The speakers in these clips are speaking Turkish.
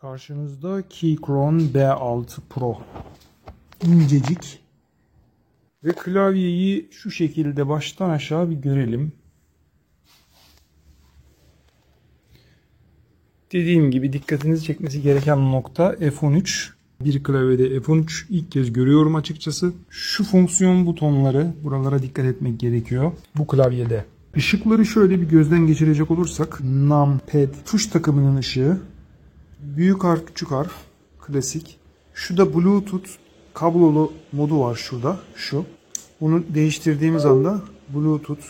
Karşınızda Keychron B6 Pro. İncecik. Ve klavyeyi şu şekilde baştan aşağı bir görelim. Dediğim gibi dikkatinizi çekmesi gereken nokta F13. Bir klavyede F13 ilk kez görüyorum açıkçası. Şu fonksiyon butonları, buralara dikkat etmek gerekiyor bu klavyede. Işıkları şöyle bir gözden geçirecek olursak numpad tuş takımının ışığı. Büyük harf, küçük harf, klasik. Şu da Bluetooth kablolu modu var şurada, şu. Bunu değiştirdiğimiz anda Bluetooth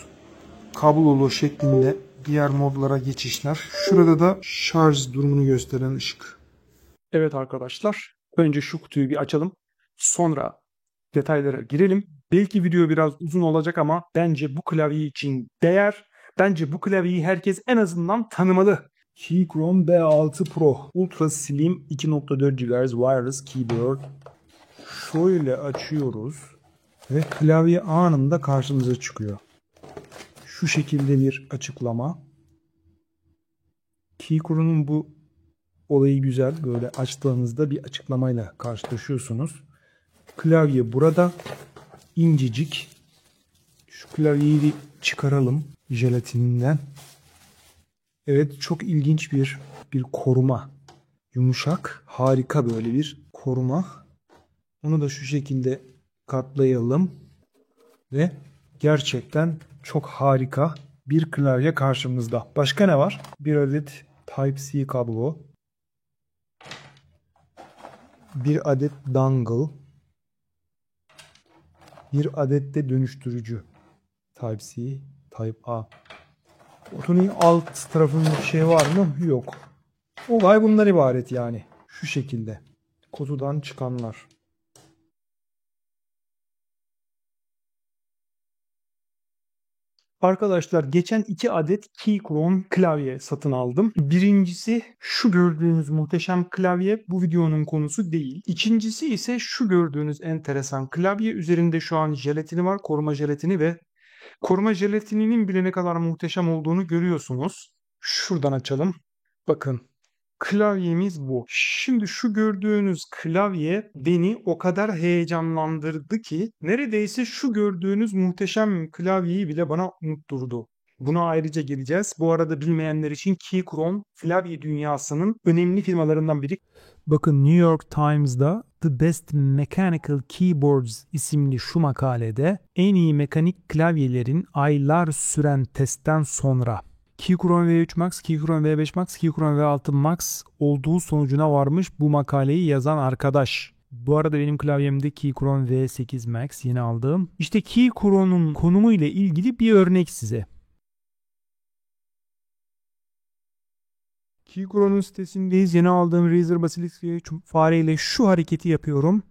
kablolu şeklinde diğer modlara geçişler. Şurada da şarj durumunu gösteren ışık. Evet arkadaşlar, önce şu kutuyu bir açalım. Sonra detaylara girelim. Belki video biraz uzun olacak ama bence bu klavye için değer. Bence bu klavyeyi herkes en azından tanımalı. Keychron B6 Pro Ultra Slim 2.4 GHz Wireless Keyboard. Şöyle açıyoruz ve klavye anında karşımıza çıkıyor. Şu şekilde bir açıklama. Keychron'un bu olayı güzel. Böyle açtığınızda bir açıklamayla karşılaşıyorsunuz. Klavye burada. İncecik. Şu klavyeyi bir çıkaralım jelatininden. Evet, çok ilginç bir koruma. Yumuşak, harika böyle bir koruma. Onu da şu şekilde katlayalım. Ve gerçekten çok harika bir klavye karşımızda. Başka ne var? Bir adet Type-C kablo. Bir adet dongle. Bir adet de dönüştürücü. Type-C, Type-A. Kutunun alt tarafında bir şey var mı? Yok. Olay bundan ibaret yani. Şu şekilde. Kutudan çıkanlar. Arkadaşlar geçen 2 adet Keychron klavye satın aldım. Birincisi şu gördüğünüz muhteşem klavye, bu videonun konusu değil. İkincisi ise şu gördüğünüz enteresan klavye. Üzerinde şu an jelatini var, koruma jelatini ve koruma jelatininin bile ne kadar muhteşem olduğunu görüyorsunuz. Şuradan açalım. Bakın. Klavyemiz bu. Şimdi şu gördüğünüz klavye beni o kadar heyecanlandırdı ki neredeyse şu gördüğünüz muhteşem klavyeyi bile bana unutturdu. Buna ayrıca geleceğiz. Bu arada bilmeyenler için Keychron klavye dünyasının önemli firmalarından biri. Bakın New York Times'da The Best Mechanical Keyboards isimli şu makalede en iyi mekanik klavyelerin aylar süren testten sonra Keychron V3 Max, Keychron V5 Max, Keychron V6 Max olduğu sonucuna varmış bu makaleyi yazan arkadaş. Bu arada benim klavyemde Keychron V8 Max yeni aldığım. İşte Keychron'un konumu ile ilgili bir örnek size. Keychron'un sitesindeyiz. Yeni aldığım Razer Basilisk fareyle şu hareketi yapıyorum.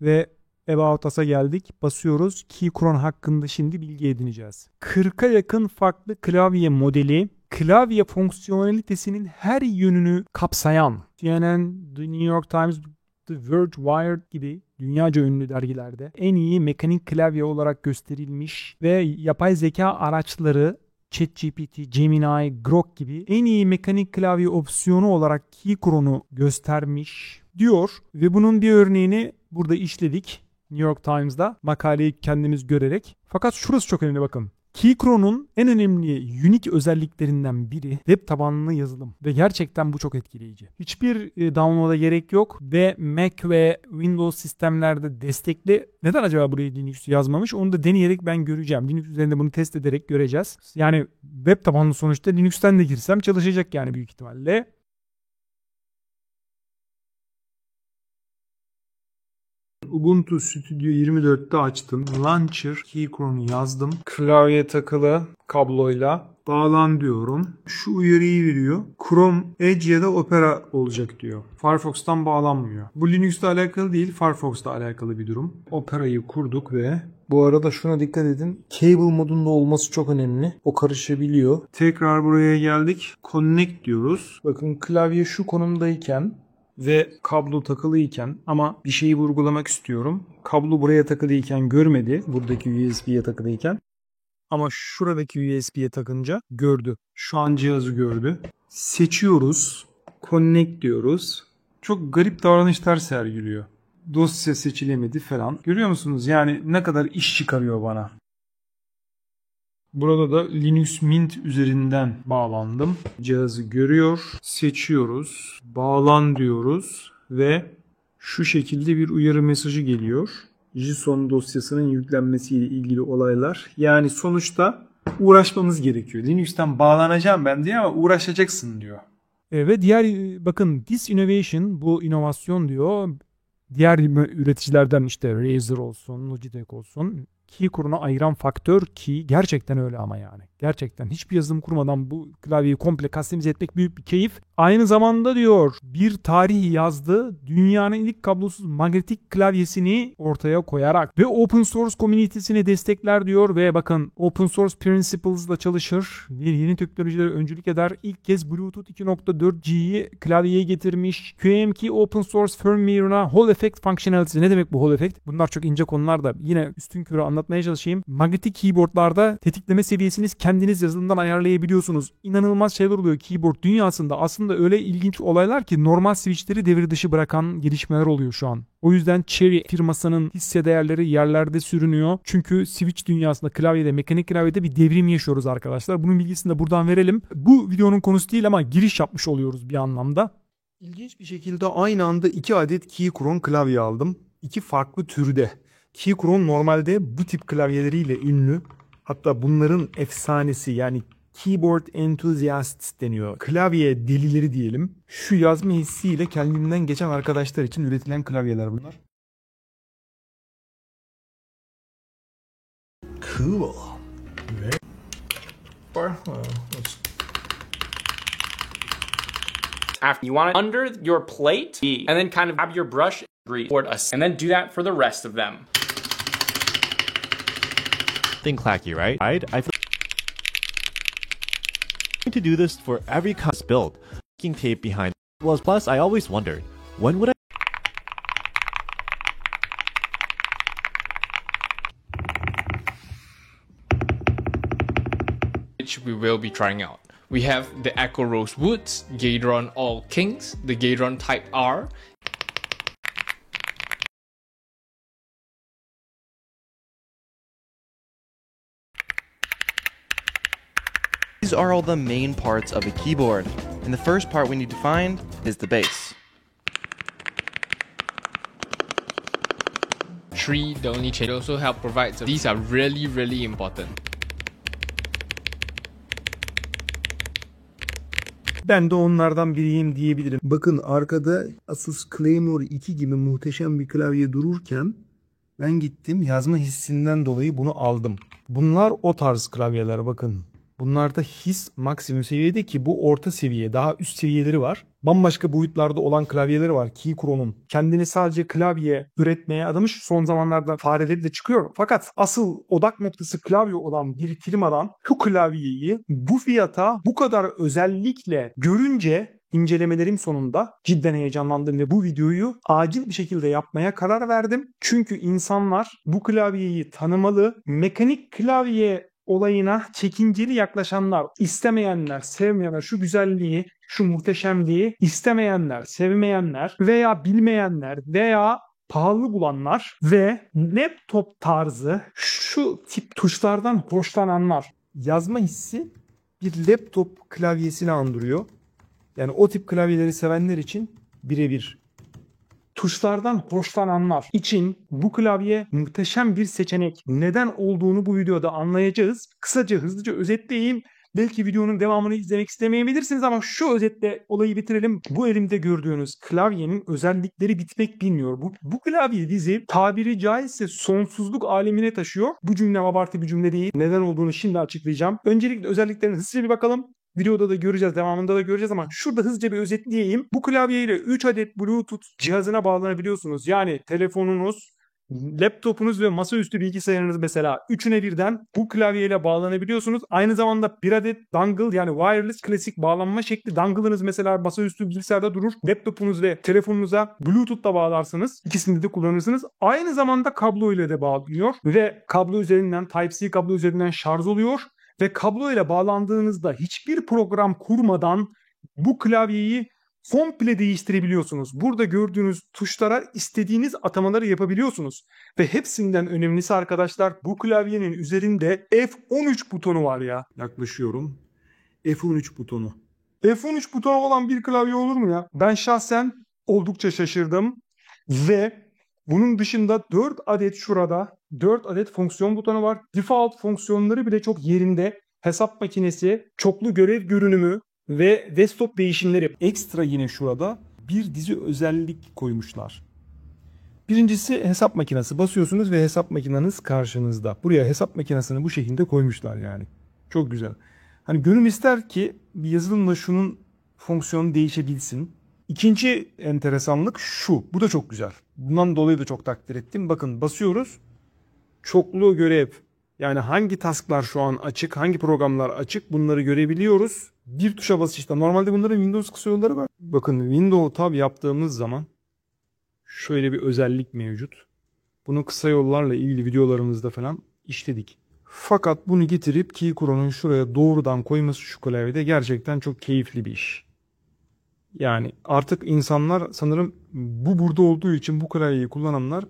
Ve About Us'a geldik. Basıyoruz. Keychron hakkında şimdi bilgi edineceğiz. 40'a yakın farklı klavye modeli, klavye fonksiyonelitesinin her yönünü kapsayan CNN, The New York Times, The Verge, Wired gibi dünyaca ünlü dergilerde en iyi mekanik klavye olarak gösterilmiş ve yapay zeka araçları ChatGPT, Gemini, Grok gibi en iyi mekanik klavye opsiyonu olarak Keychron'u göstermiş diyor ve bunun bir örneğini burada işledik. New York Times'da makaleyi kendimiz görerek. Fakat şurası çok önemli, bakın. Keychron'un en önemli unique özelliklerinden biri web tabanlı yazılım ve gerçekten bu çok etkileyici. Hiçbir download'a gerek yok ve Mac ve Windows sistemlerde destekli. Neden acaba buraya Linux yazmamış? Onu da deneyerek ben göreceğim. Linux üzerinde bunu test ederek göreceğiz. Yani web tabanlı sonuçta Linux'ten de girsem çalışacak yani büyük ihtimalle. Ubuntu Studio 24'te açtım. Launcher Keychron'u yazdım. Klavye takılı kabloyla bağlan diyorum. Şu uyarıyı veriyor. Chrome, Edge ya da Opera olacak diyor. Firefox'tan bağlanmıyor. Bu Linux'la alakalı değil, Firefox'la alakalı bir durum. Opera'yı kurduk ve bu arada şuna dikkat edin. Cable modunda olması çok önemli. O karışabiliyor. Tekrar buraya geldik. Connect diyoruz. Bakın klavye şu konumdayken ve kablo takılıyken, ama bir şeyi vurgulamak istiyorum. Kablo buraya takılıyken görmedi. Buradaki USB'ye takılıyken. Ama şuradaki USB'ye takınca gördü. Şu an cihazı gördü. Seçiyoruz. Connect diyoruz. çok garip davranışlar sergiliyor. Dosya seçilemedi falan. Görüyor musunuz? Yani ne kadar iş çıkarıyor bana. Burada da Linux Mint üzerinden bağlandım. Cihazı görüyor, seçiyoruz, bağlan diyoruz ve şu şekilde bir uyarı mesajı geliyor. JSON dosyasının yüklenmesiyle ilgili olaylar. Yani sonuçta uğraşmamız gerekiyor. Linux'ten bağlanacağım ben diye ama uğraşacaksın diyor. Ve diğer bakın this innovation, bu inovasyon diyor. Diğer üreticilerden işte Razer olsun, Logitech olsun, key kuruna ayıran faktör ki gerçekten öyle ama yani. Gerçekten hiçbir yazılım kurmadan bu klavyeyi komple customize etmek büyük bir keyif. Aynı zamanda diyor bir tarih yazdı. Dünyanın ilk kablosuz magnetik klavyesini ortaya koyarak ve open source community'sini destekler diyor ve bakın open source principles'la çalışır. Yeni teknolojilere öncülük eder. İlk kez Bluetooth 2.4G'yi klavyeye getirmiş. QMK open source firmware'ına Hall effect functionality. Ne demek bu Hall effect? Bunlar çok ince konular da yine üstünkörü anlatmaya çalışayım. Magnetik keyboardlarda tetikleme seviyesini kendiniz yazılımdan ayarlayabiliyorsunuz. İnanılmaz şeyler oluyor keyboard dünyasında. Aslında öyle ilginç olaylar ki normal switchleri devir dışı bırakan gelişmeler oluyor şu an. O yüzden Cherry firmasının hisse değerleri yerlerde sürünüyor. Çünkü switch dünyasında klavyede, mekanik klavyede bir devrim yaşıyoruz arkadaşlar. Bunun bilgisini de buradan verelim. Bu videonun konusu değil ama giriş yapmış oluyoruz bir anlamda. İlginç bir şekilde aynı anda 2 adet Keychron klavye aldım. 2 farklı türde. Keychron normalde bu tip klavyeleriyle ünlü. Hatta bunların efsanesi yani keyboard enthusiasts deniyor. Klavye delileri diyelim. Şu yazma hissiyle kendinden geçen arkadaşlar için üretilen klavyeler bunlar. Cool. After you want it under your plate, and then kind of grab your brush, and then do that for the rest of them. Thing clacky, right? I feel to do this for every build. Making tape behind. Well, plus I always wondered when would I. Which we will be trying out. We have the Echo Rose Woods, Gateron All Kings, the Gateron Type R. These are all the main parts of a keyboard, and the first part we need to find is the bass. Tree, the only chain also help provide. So these are really important. Ben de onlardan biriyim diyebilirim. Bakın arkada Asus Claymore 2 gibi muhteşem bir klavye dururken ben gittim yazma hissinden dolayı bunu aldım. Bunlar o tarz klavyeler bakın. Bunlarda his maksimum seviyede ki bu orta seviye. Daha üst seviyeleri var. Bambaşka boyutlarda olan klavyeleri var. Keychron'un. Kendini sadece klavye üretmeye adamış. Son zamanlarda fareleri de çıkıyor. Fakat asıl odak noktası klavye olan bir firmadan şu klavyeyi bu fiyata bu kadar özellikle görünce incelemelerim sonunda cidden heyecanlandım ve bu videoyu acil bir şekilde yapmaya karar verdim. Çünkü insanlar bu klavyeyi tanımalı. Mekanik klavye olayına çekinceli yaklaşanlar, istemeyenler, sevmeyenler, şu güzelliği, şu muhteşemliği istemeyenler, sevmeyenler veya bilmeyenler veya pahalı bulanlar ve laptop tarzı şu tip tuşlardan hoşlananlar. Yazma hissi bir laptop klavyesini andırıyor. Yani o tip klavyeleri sevenler için birebir. Tuşlardan hoşlananlar için bu klavye muhteşem bir seçenek. Neden olduğunu bu videoda anlayacağız. Kısaca hızlıca özetleyeyim. Belki videonun devamını izlemek istemeyebilirsiniz ama şu özetle olayı bitirelim. Bu elimde gördüğünüz klavyenin özellikleri bitmek bilmiyor. Bu klavye bizi tabiri caizse sonsuzluk alemine taşıyor. Bu cümle abartı bir cümle değil. Neden olduğunu şimdi açıklayacağım. Öncelikle özelliklerine hızlıca bir bakalım. Videoda da göreceğiz, devamında da göreceğiz ama şurada hızlıca bir özetleyeyim. Bu klavyeyle 3 adet Bluetooth cihazına bağlanabiliyorsunuz. Yani telefonunuz, laptopunuz ve masaüstü bilgisayarınız mesela üçüne birden bu klavyeyle bağlanabiliyorsunuz. Aynı zamanda bir adet dongle yani wireless klasik bağlanma şekli dongle'ınız mesela masaüstü bilgisayarda durur. Laptopunuz ve telefonunuza Bluetooth'la bağlarsınız. İkisini de kullanırsınız. Aynı zamanda kablo ile de bağlanıyor ve kablo üzerinden Type-C kablo üzerinden şarj oluyor. Ve kablo ile bağlandığınızda hiçbir program kurmadan bu klavyeyi komple değiştirebiliyorsunuz. Burada gördüğünüz tuşlara istediğiniz atamaları yapabiliyorsunuz. Ve hepsinden önemlisi arkadaşlar, bu klavyenin üzerinde F13 butonu var ya. Yaklaşıyorum. F13 butonu. F13 butonu olan bir klavye olur mu ya? Ben şahsen oldukça şaşırdım. Ve bunun dışında 4 adet şurada 4 adet fonksiyon butonu var. Default fonksiyonları bile çok yerinde. Hesap makinesi, çoklu görev görünümü ve desktop değişimleri. Ekstra yine şurada bir dizi özellik koymuşlar. Birincisi hesap makinesi. Basıyorsunuz ve hesap makineniz karşınızda. Buraya hesap makinesini bu şekilde koymuşlar yani. Çok güzel. Hani gönül ister ki bir yazılımla şunun fonksiyonu değişebilsin. İkinci enteresanlık şu. Bu da çok güzel. Bundan dolayı da çok takdir ettim. Bakın basıyoruz. Çoklu görev. Yani hangi tasklar şu an açık, hangi programlar açık bunları görebiliyoruz. Bir tuşa basışta. Normalde bunların Windows kısa yolları var. Bakın Windows Tab yaptığımız zaman şöyle bir özellik mevcut. Bunu kısa yollarla ilgili videolarımızda falan işledik. Fakat bunu getirip KeyChron'un şuraya doğrudan koyması şu klavyede gerçekten çok keyifli bir iş. Yani artık insanlar sanırım bu burada olduğu için bu klavyeyi kullananlar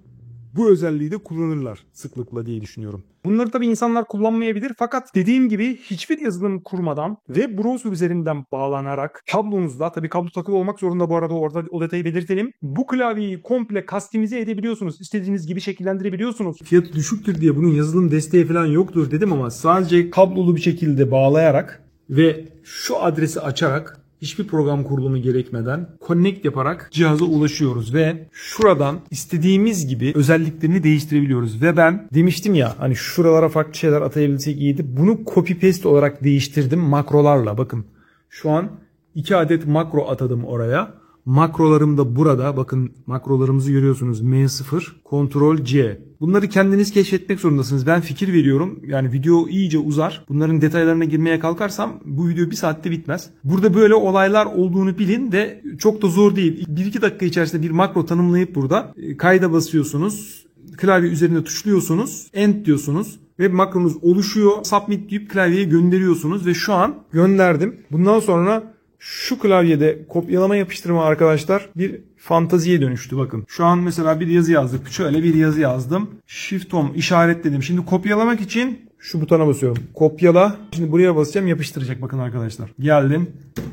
bu özelliği de kullanırlar sıklıkla diye düşünüyorum. Bunları tabii insanlar kullanmayabilir fakat dediğim gibi hiçbir yazılım kurmadan web browser üzerinden bağlanarak kablonuzda, tabii kablo takılı olmak zorunda bu arada, orada o detayı belirtelim. Bu klavyeyi komple kastimize edebiliyorsunuz. İstediğiniz gibi şekillendirebiliyorsunuz. Fiyatı düşüktür diye bunun yazılım desteği falan yoktur dedim ama sadece kablolu bir şekilde bağlayarak ve şu adresi açarak hiçbir program kurulumu gerekmeden connect yaparak cihaza ulaşıyoruz ve şuradan istediğimiz gibi özelliklerini değiştirebiliyoruz. Ve ben demiştim ya hani şuralara farklı şeyler atayabilsek iyiydi. Bunu copy paste olarak değiştirdim makrolarla. Bakın şu an 2 adet makro atadım oraya. Makrolarım da burada. Bakın makrolarımızı görüyorsunuz. M0, Ctrl C. Bunları kendiniz keşfetmek zorundasınız. Ben fikir veriyorum. Yani video iyice uzar. Bunların detaylarına girmeye kalkarsam bu video 1 saatte bitmez. Burada böyle olaylar olduğunu bilin ve çok da zor değil. 1-2 dakika içerisinde bir makro tanımlayıp burada kayda basıyorsunuz. Klavye üzerinde tuşluyorsunuz. End diyorsunuz. Ve makronuz oluşuyor. Submit deyip klavyeye gönderiyorsunuz ve şu an gönderdim. Bundan sonra şu klavyede kopyalama yapıştırma arkadaşlar bir fantaziye dönüştü bakın. Şu an mesela bir yazı yazdık. Şöyle bir yazı yazdım. Shift Home işaretledim. Şimdi kopyalamak için şu butona basıyorum. Kopyala. Şimdi buraya basacağım, yapıştıracak bakın arkadaşlar. Geldim.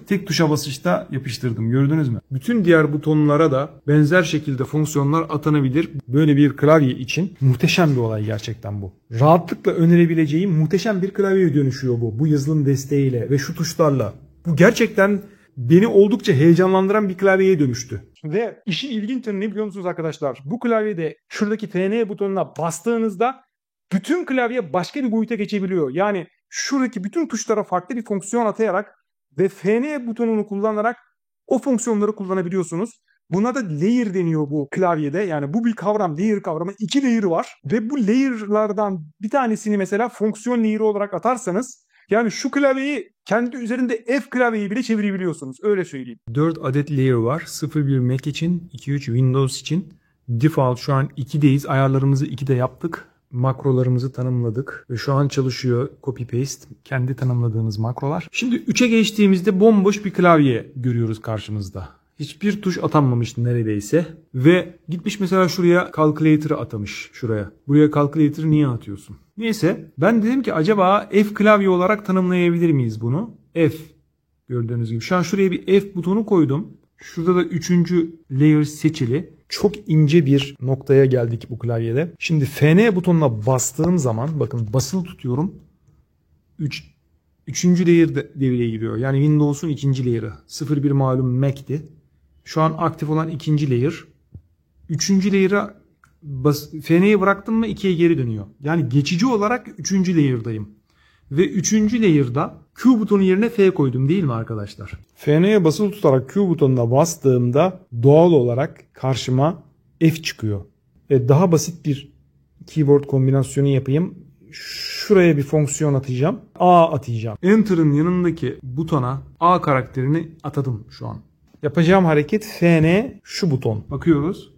Tek tuşa basışta yapıştırdım. Gördünüz mü? Bütün diğer butonlara da benzer şekilde fonksiyonlar atanabilir. Böyle bir klavye için muhteşem bir olay gerçekten bu. Rahatlıkla önerebileceğim muhteşem bir klavyeye dönüşüyor bu. Bu yazılım desteğiyle ve şu tuşlarla. Bu gerçekten beni oldukça heyecanlandıran bir klavyeye dönüştü. Ve işin ilginç yanı ne biliyor musunuz arkadaşlar? Bu klavyede şuradaki FN butonuna bastığınızda bütün klavye başka bir boyuta geçebiliyor. Yani şuradaki bütün tuşlara farklı bir fonksiyon atayarak ve FN butonunu kullanarak o fonksiyonları kullanabiliyorsunuz. Buna da layer deniyor bu klavyede. Yani bu bir kavram, layer kavramı. 2 layer var ve bu layer'lardan bir tanesini mesela fonksiyon layer'ı olarak atarsanız yani şu klavyeyi kendi üzerinde F klavyeyi bile çevirebiliyorsunuz. Öyle söyleyeyim. 4 adet layer var. 01 Mac için, 23 Windows için. Default şu an 2'deyiz. Ayarlarımızı 2'de yaptık. Makrolarımızı tanımladık. Ve şu an çalışıyor. Copy paste. Kendi tanımladığımız makrolar. Şimdi 3'e geçtiğimizde bomboş bir klavye görüyoruz karşımızda. Hiçbir tuş atanmamış neredeyse. Ve gitmiş mesela şuraya calculator'ı atamış. Şuraya. Buraya calculator'ı niye atıyorsun? Neyse ben dedim ki acaba F klavye olarak tanımlayabilir miyiz bunu? F. Gördüğünüz gibi. Şu an şuraya bir F butonu koydum. Şurada da 3. layer seçili. Çok ince bir noktaya geldik bu klavyede. Şimdi FN butonuna bastığım zaman bakın basılı tutuyorum. 3. layer devreye giriyor. Yani Windows'un 2. layer'ı. 01 malum Mac'ti. Şu an aktif olan 2. layer. 3. layer'a FN'yi bıraktım mı 2'ye geri dönüyor. Yani geçici olarak 3. layer'dayım. Ve 3. layer'da Q butonu yerine F koydum değil mi arkadaşlar? FN'ye basılı tutarak Q butonuna bastığımda doğal olarak karşıma F çıkıyor. Ve daha basit bir keyboard kombinasyonu yapayım. Şuraya bir fonksiyon atacağım. A atacağım. Enter'ın yanındaki butona A karakterini atadım şu an. Yapacağım hareket FN şu buton. Bakıyoruz.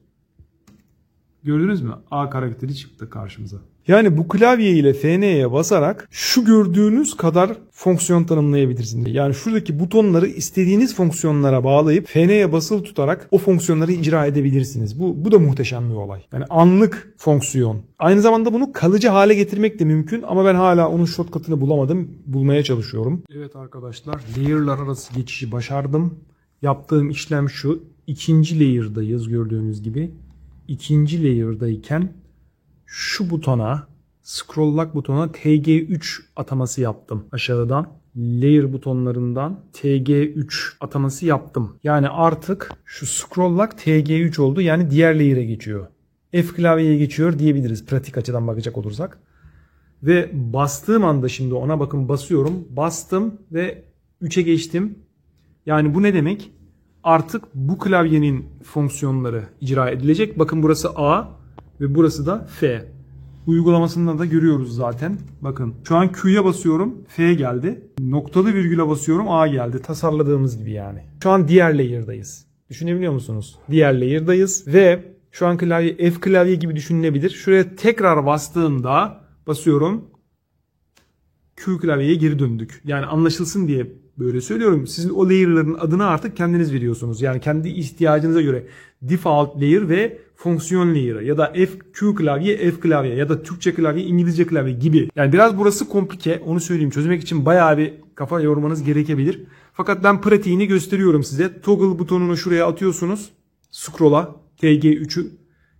Gördünüz mü? A karakteri çıktı karşımıza. Yani bu klavye ile FN'ye basarak şu gördüğünüz kadar fonksiyon tanımlayabilirsiniz. Yani şuradaki butonları istediğiniz fonksiyonlara bağlayıp FN'ye basılı tutarak o fonksiyonları icra edebilirsiniz. Bu da muhteşem bir olay. Yani anlık fonksiyon. Aynı zamanda bunu kalıcı hale getirmek de mümkün ama ben hala onun shortcut'ını bulamadım. Bulmaya çalışıyorum. Evet arkadaşlar, layer'lar arası geçişi başardım. Yaptığım işlem şu. İkinci layer'dayız gördüğünüz gibi. İkinci layer'dayken şu butona, scroll lock butona TG3 ataması yaptım aşağıdan. Layer butonlarından TG3 ataması yaptım. Yani artık şu scroll lock TG3 oldu. Yani diğer layer'e geçiyor. F klavyeye geçiyor diyebiliriz pratik açıdan bakacak olursak. Ve bastığım anda şimdi ona bakın basıyorum. Bastım ve 3'e geçtim. Yani bu ne demek? Artık bu klavyenin fonksiyonları icra edilecek. Bakın burası A ve burası da F. Uygulamasında da görüyoruz zaten. Bakın şu an Q'ya basıyorum. F geldi. Noktalı virgüle basıyorum. A geldi. Tasarladığımız gibi yani. Şu an diğer layer'dayız. Düşünebiliyor musunuz? Diğer layer'dayız ve şu an klavye F klavye gibi düşünülebilir. Şuraya tekrar bastığımda basıyorum. Q klavyeye geri döndük. Yani anlaşılsın diye böyle söylüyorum. Sizin o layer'ların adını artık kendiniz veriyorsunuz. Yani kendi ihtiyacınıza göre default layer ve fonksiyon layer'ı ya da Q klavye, F klavye ya da Türkçe klavye, İngilizce klavye gibi. Yani biraz burası komplike. Onu söyleyeyim. Çözmek için bayağı bir kafa yormanız gerekebilir. Fakat ben pratiğini gösteriyorum size. Toggle butonunu şuraya atıyorsunuz. Scroll'a TG3'ü.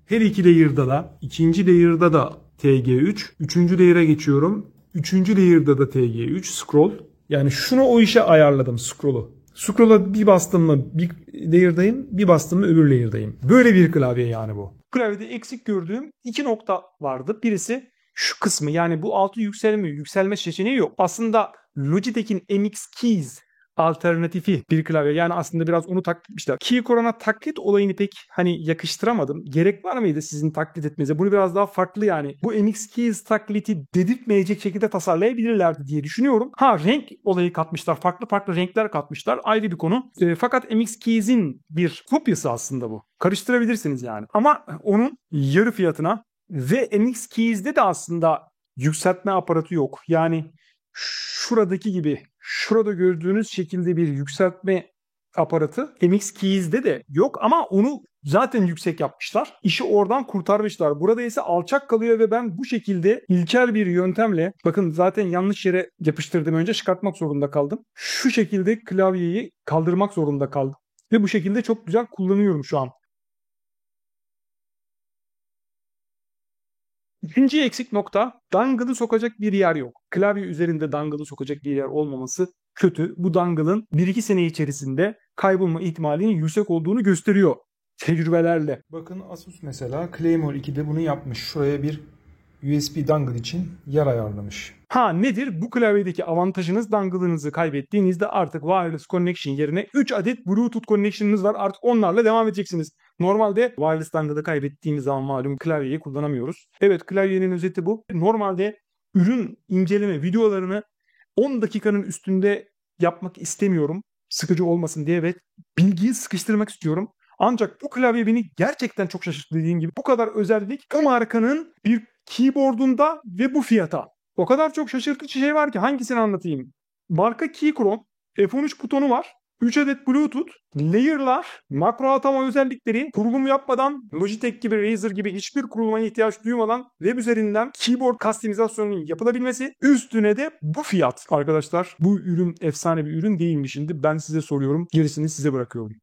Her iki layer'da da, ikinci layer'da da TG3. Üçüncü layer'a geçiyorum. Üçüncü layer'da da TG3 scroll. Yani şunu o işe ayarladım scroll'u. Scroll'a bir bastım mı bir layer'dayım, bir bastım mı öbür layer'dayım. Böyle bir klavye yani bu. Klavyede eksik gördüğüm iki nokta vardı. Birisi şu kısmı, yani bu altı yükselmiyor. Yükselme seçeneği yok. Aslında Logitech'in MX Keys alternatifi bir klavye. Yani aslında biraz onu taklit etmişler. Keychron'a taklit olayını pek hani yakıştıramadım. Gerek var mıydı sizin taklit etmenize? Bunu biraz daha farklı, yani bu MX Keys taklidi dedirtmeyecek şekilde tasarlayabilirlerdi diye düşünüyorum. Ha, renk olayı katmışlar. Farklı farklı renkler katmışlar. Ayrı bir konu. Fakat MX Keys'in bir kopyası aslında bu. Karıştırabilirsiniz yani. Ama onun yarı fiyatına ve MX Keys'de de aslında yükseltme aparatı yok. Yani şuradaki gibi, şurada gördüğünüz şekilde bir yükseltme aparatı MX Keys'de de yok ama onu zaten yüksek yapmışlar. İşi oradan kurtarmışlar. Burada ise alçak kalıyor ve ben bu şekilde ilkel bir yöntemle, bakın zaten yanlış yere yapıştırdım, önce çıkartmak zorunda kaldım. Şu şekilde klavyeyi kaldırmak zorunda kaldım. Ve bu şekilde çok güzel kullanıyorum şu an. İkinci eksik nokta, dangle'ı sokacak bir yer yok. Klavye üzerinde dangle'ı sokacak bir yer olmaması kötü. Bu dangle'ın 1-2 sene içerisinde kaybolma ihtimalinin yüksek olduğunu gösteriyor tecrübelerle. Bakın Asus mesela Claymore 2'de bunu yapmış. Şuraya bir USB dangle için yer ayarlamış. Ha, nedir? Bu klavyedeki avantajınız, dangle'ınızı kaybettiğinizde artık wireless connection yerine 3 adet Bluetooth connection'ınız var. Artık onlarla devam edeceksiniz. Normalde wireless dangle'ı kaybettiğimiz zaman malum klavyeyi kullanamıyoruz. Evet, klavyenin özeti bu. Normalde ürün inceleme videolarını 10 dakikanın üstünde yapmak istemiyorum. Sıkıcı olmasın diye ve bilgiyi sıkıştırmak istiyorum. Ancak bu klavye beni gerçekten çok şaşırttı, dediğim gibi. Bu kadar özellik o markanın bir keyboardunda ve bu fiyata. O kadar çok şaşırtıcı şey var ki hangisini anlatayım? Marka Keychron, F13 butonu var. 3 adet Bluetooth, layer'lar, makro atama özellikleri, kurulum yapmadan Logitech gibi, Razer gibi hiçbir kuruluma ihtiyaç duymadan web üzerinden keyboard customizasyonunun yapılabilmesi, üstüne de bu fiyat. Arkadaşlar, bu ürün efsane bir ürün değil mi şimdi? Ben size soruyorum, gerisini size bırakıyorum.